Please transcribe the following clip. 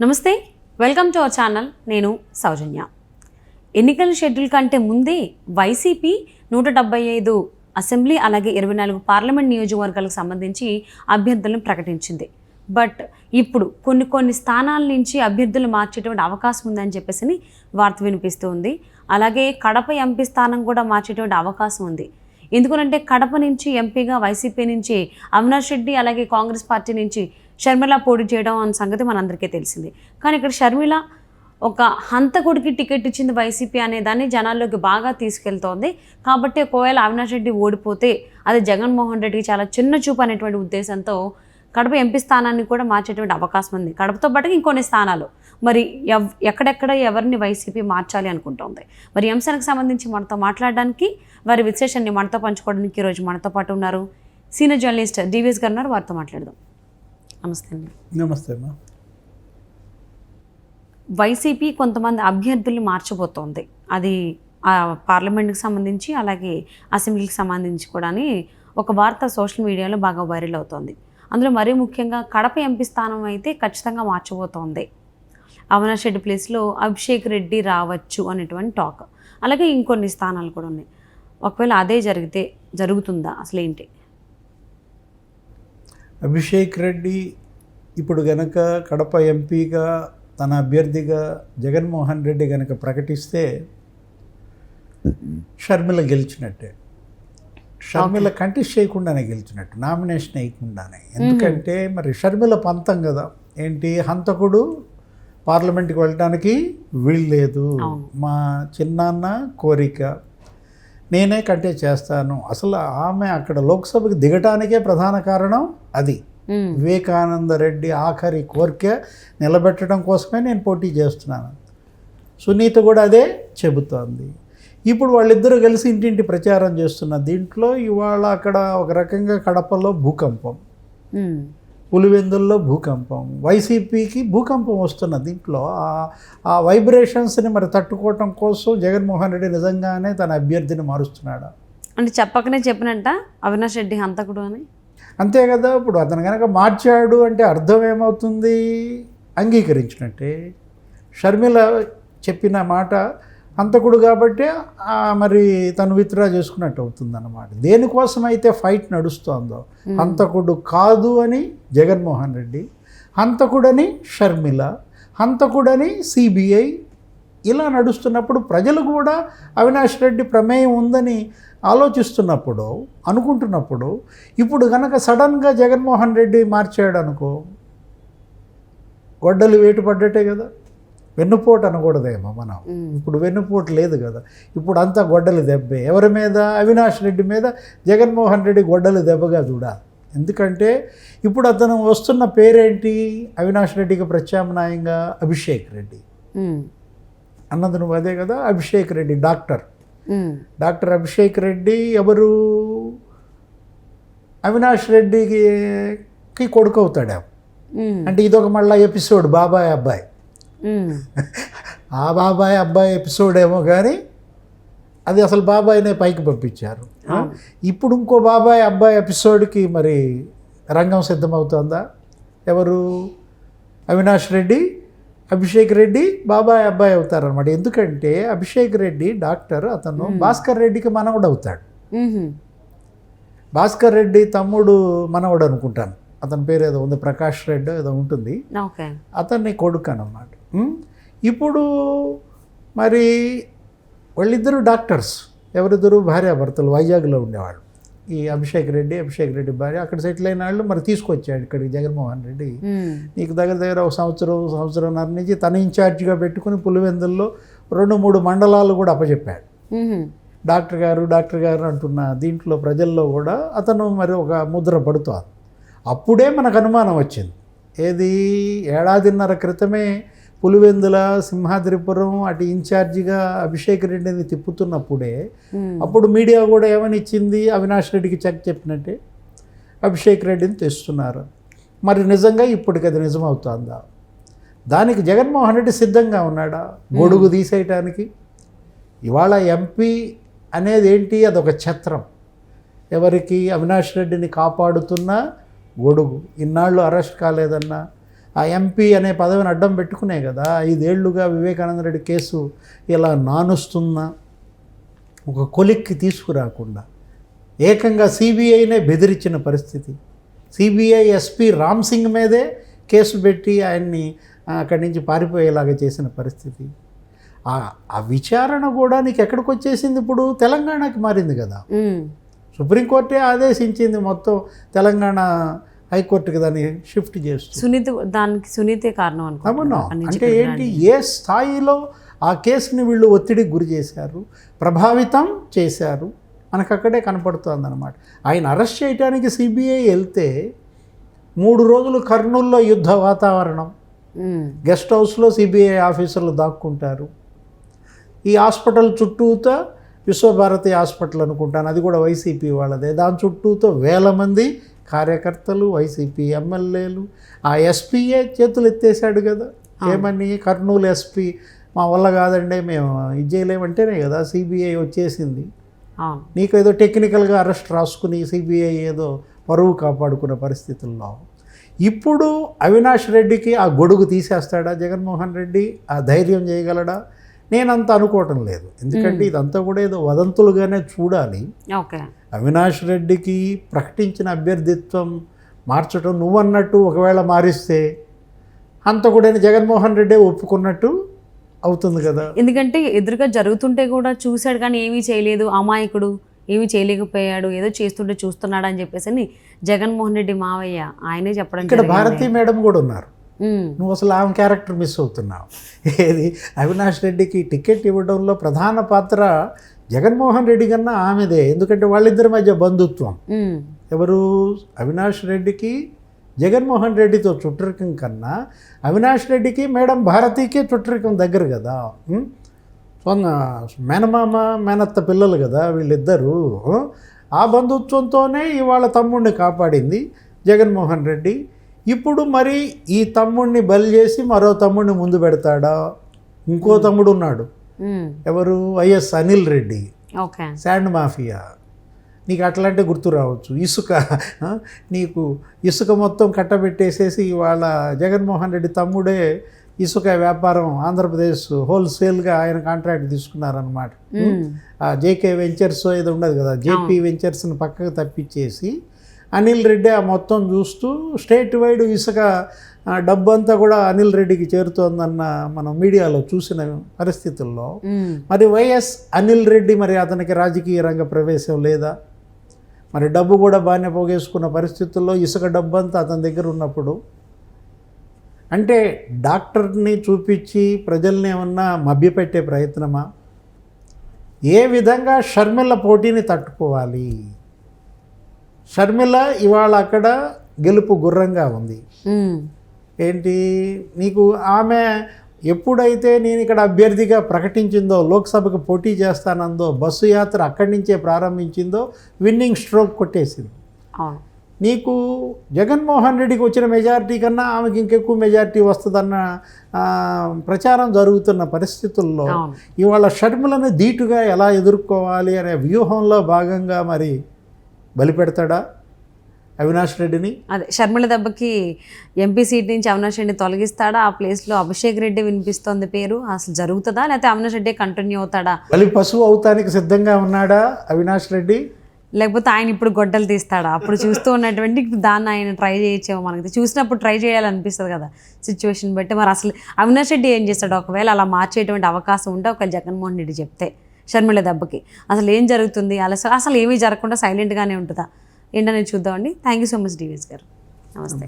నమస్తే, welcome to our channel. నేను సౌజన్య. ఎన్నికల షెడ్యూల్ కంటే ముందే వైసీపీ 175 అసెంబ్లీ అలాగే 24 పార్లమెంట్ నియోజకవర్గాలకు సంబంధించి అభ్యర్థులను ప్రకటించింది. బట్ ఇప్పుడు కొన్ని స్థానాల నుంచి అభ్యర్థులు మార్చేటువంటి అవకాశం ఉందని చెప్పేసి వార్త వినిపిస్తూ ఉంది. అలాగే కడప ఎంపీ స్థానం కూడా మార్చేటువంటి అవకాశం ఉంది. ఎందుకంటే కడప నుంచి ఎంపీగా వైసీపీ నుంచి అవినాష్ రెడ్డి అలాగే కాంగ్రెస్ పార్టీ నుంచి షర్మిల పోటీ చేయడం అన్న సంగతి మనందరికీ తెలిసింది. కానీ ఇక్కడ షర్మిల ఒక హంతకుడికి టికెట్ ఇచ్చింది వైసీపీ అనే దాన్ని జనాల్లోకి బాగా తీసుకెళ్తోంది. కాబట్టి ఒకవేళ అవినాష్ రెడ్డి ఓడిపోతే అది జగన్మోహన్ రెడ్డికి చాలా చిన్న చూపు అనేటువంటి ఉద్దేశంతో కడప ఎంపీ స్థానాన్ని కూడా మార్చేటువంటి అవకాశం ఉంది. కడపతో పాటు ఇంకొన్ని స్థానాలు మరి ఎక్కడెక్కడ ఎవరిని వైసీపీ మార్చాలి అనుకుంటోంది. మరి ఈ అంశానికి సంబంధించి మనతో మాట్లాడడానికి వారి విశ్లేషణని మనతో పంచుకోవడానికి ఈరోజు మనతో పాటు ఉన్నారు సీనియర్ జర్నలిస్ట్ డివిఎస్ గారు ఉన్నారు. వారితో మాట్లాడదాం. నమస్తే అండి. నమస్తే అమ్మా. వైసీపీ కొంతమంది అభ్యర్థుల్ని మార్చబోతోంది. అది పార్లమెంట్కి సంబంధించి అలాగే అసెంబ్లీకి సంబంధించి కూడా ఒక వార్త సోషల్ మీడియాలో బాగా వైరల్ అవుతోంది. అందులో మరీ ముఖ్యంగా కడప ఎంపీ స్థానం అయితే ఖచ్చితంగా మార్చబోతోంది. అవినాష్ రెడ్డి ప్లేస్లో అభిషేక్ రెడ్డి రావచ్చు అనేటువంటి టాక్. అలాగే ఇంకొన్ని స్థానాలు కూడా ఉన్నాయి. ఒకవేళ అదే జరుగుతుందా అసలు ఏంటి? అభిషేక్ రెడ్డి ఇప్పుడు గనక కడప ఎంపీగా తన అభ్యర్థిగా జగన్మోహన్ రెడ్డి గనక ప్రకటిస్తే షర్మిల గెలిచినట్టే. షర్మిల కంటెస్ట్ చేయకుండానే గెలిచినట్టు, నామినేషన్ వేయకుండానే. ఎందుకంటే మరి షర్మిల పంతం కదా, ఏంటి హంతకుడు పార్లమెంట్కి వెళ్ళడానికి వీల్లేదు, మా చిన్నాన్న కోరిక, నేనే కంటెస్ట్ చేస్తాను. అసలు ఆమె అక్కడ లోక్సభకి దిగటానికే ప్రధాన కారణం అది. వివేకానంద రెడ్డి ఆఖరి కోరిక నిలబెట్టడం కోసమే నేను పోటీ చేస్తున్నాను. సునీత కూడా అదే చెబుతోంది. ఇప్పుడు వాళ్ళిద్దరూ కలిసి ఇంటింటి ప్రచారం చేస్తున్న దీంట్లో ఇవాళ అక్కడ ఒక రకంగా కడపలో భూకంపం, పులివెందుల్లో భూకంపం, వైసీపీకి భూకంపం వస్తున్న దీంట్లో ఆ వైబ్రేషన్స్ని మరి తట్టుకోవటం కోసం జగన్మోహన్ రెడ్డి నిజంగానే తన అభ్యర్థిని మారుస్తున్నాడా అంటే చెప్పకనే చెప్పినట్ట అవినాష్ రెడ్డి హంతకుడు అని. అంతే కదా. ఇప్పుడు అతను కనుక మార్చాడు అంటే అర్థం ఏమవుతుంది? అంగీకరించినట్టే. షర్మిల చెప్పిన మాట హంతకుడు కాబట్టి మరి తను విత్డ్రా చేసుకున్నట్టు అవుతుందన్నమాట. దేనికోసమైతే ఫైట్ నడుస్తోందో, హంతకుడు కాదు అని జగన్మోహన్ రెడ్డి, హంతకుడని షర్మిల, హంతకుడని సిబిఐ, ఇలా నడుస్తున్నప్పుడు ప్రజలు కూడా అవినాష్ రెడ్డి ప్రమేయం ఉందని ఆలోచిస్తున్నప్పుడు, అనుకుంటున్నప్పుడు, ఇప్పుడు కనుక సడన్గా జగన్మోహన్ రెడ్డి మార్చాడు అనుకో, గొడ్డలు వేటు పడ్డట్టే కదా. వెన్నుపోటు అనకూడదేమో మనం. ఇప్పుడు వెన్నుపోటు లేదు కదా, ఇప్పుడు అంతా గొడ్డలి దెబ్బే. ఎవరి మీద? అవినాష్ రెడ్డి మీద జగన్మోహన్ రెడ్డి గొడ్డలి దెబ్బగా చూడాలి. ఎందుకంటే ఇప్పుడు అతను వస్తున్న పేరేంటి? అవినాష్ రెడ్డికి ప్రత్యామ్నాయంగా అభిషేక్ రెడ్డి అన్నది నువ్వు అదే కదా. అభిషేక్ రెడ్డి డాక్టర్ అభిషేక్ రెడ్డి ఎవరు? అవినాష్ రెడ్డికి కొడుకు అవుతాడా? అంటే ఇదొక మళ్ళీ ఎపిసోడ్ బాబాయ్ అబ్బాయి. ఆ బాబాయ్ అబ్బాయి ఎపిసోడ్ ఏమో కానీ అది అసలు బాబాయ్నే పైకి పంపించారు. ఇప్పుడు ఇంకో బాబాయ్ అబ్బాయి ఎపిసోడ్కి మరి రంగం సిద్ధమవుతుందా? ఎవరు? అవినాష్ రెడ్డి, అభిషేక్ రెడ్డి బాబాయ్ అబ్బాయి అవుతారనమాట. ఎందుకంటే అభిషేక్ రెడ్డి డాక్టర్, అతను భాస్కర్ రెడ్డికి మనవడు అవుతాడు. భాస్కర్ రెడ్డి తమ్ముడు మనవడు అనుకుంటాను, అతని పేరు ఏదో ఉంది, ప్రకాష్ రెడ్డి ఏదో ఉంటుంది, అతన్ని కొడుకు అన్నమాట. ఇప్పుడు మరి వాళ్ళిద్దరూ డాక్టర్స్, ఎవరిద్దరు భార్యాభర్తలు, వైజాగ్లో ఉండేవాళ్ళు. ఈ అభిషేక్ రెడ్డి భార్య అక్కడ సెటిల్ అయిన వాళ్ళు మరి తీసుకొచ్చాడు ఇక్కడికి జగన్మోహన్ రెడ్డి. నీకు దగ్గర ఒక సంవత్సరంన్నర నుంచి తన ఇన్ఛార్జిగా పెట్టుకుని పులివెందుల్లో 2-3 మండలాలు కూడా అప్పచెప్పాడు. డాక్టర్ గారు అంటున్న దీంట్లో ప్రజల్లో కూడా అతను మరి ఒక ముద్ర పడుతోంది. అప్పుడే మనకు అనుమానం వచ్చింది. ఏది? 1.5 ఏళ్ల క్రితమే పులివెందుల, సింహాద్రిపురం అటు ఇన్ఛార్జిగా అభిషేక్ రెడ్డిని తిప్పుతున్నప్పుడే అప్పుడు మీడియా కూడా ఏమని ఇచ్చింది? అవినాష్ రెడ్డికి చెక్ చెప్పినట్టే అభిషేక్ రెడ్డిని తెస్తున్నారు. మరి నిజంగా ఇప్పటికి అది నిజమవుతుందా? దానికి జగన్మోహన్ రెడ్డి సిద్ధంగా ఉన్నాడా గొడుగు తీసేయటానికి? ఇవాళ ఎంపీ అనేది ఏంటి? అదొక ఛత్రం. ఎవరికి? అవినాష్ రెడ్డిని కాపాడుతున్న గొడుగు. ఇన్నాళ్ళు అరెస్ట్ కాలేదన్నా, ఆ ఎంపీ అనే పదవిని అడ్డం పెట్టుకునే కదా 5 ఏళ్లుగా వివేకానంద రెడ్డి కేసు ఇలా నానుస్తున్న ఒక కొలిక్కి తీసుకురాకుండా ఏకంగా సిబిఐనే బెదిరించిన పరిస్థితి. సిబిఐ ఎస్పీ రామ్ సింగ్ మీదే కేసు పెట్టి ఆయన్ని అక్కడి నుంచి పారిపోయేలాగా చేసిన పరిస్థితి. ఆ విచారణ కూడా నీకు ఎక్కడికి వచ్చేసింది, ఇప్పుడు తెలంగాణకి మారింది కదా. సుప్రీంకోర్టే ఆదేశించింది మొత్తం తెలంగాణ హైకోర్టుకి దాన్ని షిఫ్ట్ చేస్తుంది. దానికి సునీతే కారణం అవును. అంటే ఏంటి, ఏ స్థాయిలో ఆ కేసుని వీళ్ళు ఒత్తిడికి గురి చేశారు, ప్రభావితం చేశారు, మనకు అక్కడే కనపడుతుంది అనమాట. ఆయన అరెస్ట్ చేయడానికి సిబిఐ వెళ్తే 3 రోజులు కర్నూల్లో యుద్ధ వాతావరణం, గెస్ట్ హౌస్లో సిబిఐ ఆఫీసర్లు దాక్కుంటారు. ఈ హాస్పిటల్ చుట్టూతో విశ్వభారతి హాస్పిటల్ అనుకుంటాను, అది కూడా వైసీపీ వాళ్ళదే, దాని చుట్టూతో 1000 మంది కార్యకర్తలు, వైసీపీ ఎమ్మెల్యేలు. ఆ ఎస్పీఏ చేతులు ఎత్తేసాడు కదా, ఏమని, కర్నూలు ఎస్పీ మా వల్ల కాదండి మేము ఇది చేయలేమంటేనే కదా సిబిఐ వచ్చేసింది. నీకు ఏదో టెక్నికల్గా అరెస్ట్ రాసుకుని సిబిఐ ఏదో పరువు కాపాడుకున్న పరిస్థితుల్లో ఇప్పుడు అవినాష్ రెడ్డికి ఆ గొడుగు తీసేస్తాడా జగన్మోహన్ రెడ్డి? ఆ ధైర్యం చేయగలడా? నేనంత అనుకోవటం లేదు. ఎందుకంటే ఇదంతా కూడా ఏదో వదంతులుగానే చూడాలి. అవినాష్ రెడ్డికి ప్రకటించిన అభ్యర్థిత్వం మార్చడం నువ్వన్నట్టు ఒకవేళ మారిస్తే హంతకుడైన జగన్మోహన్ రెడ్డి ఒప్పుకున్నట్టు అవుతుంది కదా. ఎందుకంటే ఎదురుగా జరుగుతుంటే కూడా చూశాడు కానీ ఏమీ చేయలేదు, అమాయకుడు, ఏమీ చేయలేకపోయాడు, ఏదో చేస్తుంటే చూస్తున్నాడు అని చెప్పేసి జగన్మోహన్ రెడ్డి మావయ్య ఆయనే చెప్పడం. ఇక్కడ భారతీ మేడం కూడా ఉన్నారు, నువ్వు అసలు ఆమె క్యారెక్టర్ మిస్ అవుతున్నావు. ఏది, అవినాష్ రెడ్డికి టికెట్ ఇవ్వడంలో ప్రధాన పాత్ర జగన్మోహన్ రెడ్డి కన్నా ఆమెదే. ఎందుకంటే వాళ్ళిద్దరి మధ్య బంధుత్వం. ఎవరు, అవినాష్ రెడ్డికి జగన్మోహన్ రెడ్డితో చుట్టరికం కన్నా అవినాష్ రెడ్డికి మేడం భారతీకే చుట్టరికం దగ్గర కదా. మేనమామ మేనత్త పిల్లలు కదా వీళ్ళిద్దరూ. ఆ బంధుత్వంతోనే ఇవాళ తమ్ముడిని కాపాడింది జగన్మోహన్ రెడ్డి. ఇప్పుడు మరి ఈ తమ్ముడిని బలి చేసి మరో తమ్ముడిని ముందు పెడతాడా? ఇంకో తమ్ముడు ఉన్నాడు, ఎవరు, YS Anil Reddy, sand mafia. నీకు అట్లాంటి గుర్తు రావచ్చు. ఇసుక, నీకు ఇసుక మొత్తం కట్టబెట్టేసేసి ఇవాళ జగన్మోహన్ రెడ్డి తమ్ముడే ఇసుక వ్యాపారం ఆంధ్రప్రదేశ్ హోల్సేల్గా ఆయన కాంట్రాక్ట్ తీసుకున్నారనమాట. జేకే వెంచర్స్ ఏదో ఉండదు కదా, జేపీ వెంచర్స్ని పక్కకు తప్పించేసి అనిల్ రెడ్డి ఆ మొత్తం చూస్తూ స్టేట్ వైడ్ ఇసుక డబ్బు అంతా కూడా అనిల్ రెడ్డికి చేరుతోందన్న మనం మీడియాలో చూసిన పరిస్థితుల్లో మరి వైఎస్ అనిల్ రెడ్డి మరి అతనికి రాజకీయ రంగ ప్రవేశం లేదా? మరి డబ్బు కూడా బాగానే పోగేసుకున్న పరిస్థితుల్లో ఇసుక డబ్బు అంతా అతని దగ్గర ఉన్నప్పుడు అంటే డాక్టర్ని చూపించి ప్రజల్ని ఏమన్నా మభ్యపెట్టే ప్రయత్నమా? ఏ విధంగా షర్మిల పోటీని తట్టుకోవాలి? షర్మిల ఇవాళ అక్కడ గెలుపు గుర్రంగా ఉంది. ఏంటి, నీకు ఆమె ఎప్పుడైతే నేను ఇక్కడ అభ్యర్థిగా ప్రకటించిందో, లోక్సభకు పోటీ చేస్తానందో, బస్సు యాత్ర అక్కడి నుంచే ప్రారంభించిందో విన్నింగ్ స్ట్రోక్ కొట్టేసింది. నీకు జగన్మోహన్ రెడ్డికి వచ్చిన మెజారిటీ కన్నా ఆమెకి ఇంకెక్కువ మెజారిటీ వస్తుందన్న ప్రచారం జరుగుతున్న పరిస్థితుల్లో ఇవాళ షర్మిలను ధీటుగా ఎలా ఎదుర్కోవాలి అనే వ్యూహంలో భాగంగా మరి బలిపెడతాడా అవినాష్ రెడ్డిని? అదే షర్మిల దెబ్బకి ఎంపీ సీట్ నుంచి అవినాష్ రెడ్డిని తొలగిస్తాడా? ఆ ప్లేస్లో అభిషేక్ రెడ్డి వినిపిస్తోంది పేరు, అసలు జరుగుతుందా లేకపోతే అవినాష్ రెడ్డి కంటిన్యూ అవుతాడా? బలి పశువు అవుతానికి సిద్ధంగా ఉన్నాడా అవినాష్ రెడ్డి? లేకపోతే ఆయన ఇప్పుడు గొడ్డలు తీస్తాడా? అప్పుడు చూస్తూ ఉన్నటువంటి దాన్ని ఆయన ట్రై చేయొచ్చేమో, మనకి చూసినప్పుడు ట్రై చేయాలనిపిస్తుంది కదా సిచ్యువేషన్ బట్టి. మరి అసలు అవినాష్ రెడ్డి ఏం చేస్తాడు ఒకవేళ అలా మార్చేటువంటి అవకాశం ఉంటే ఒకవేళ జగన్మోహన్ రెడ్డి చెప్తే షర్మిల దెబ్బకి అసలు ఏం జరుగుతుంది? అసలు ఏమీ జరగకుండా సైలెంట్గానే ఉంటుందా ఏంటనేది చూద్దామండి. Thank you so much DVS గారు, నమస్తే.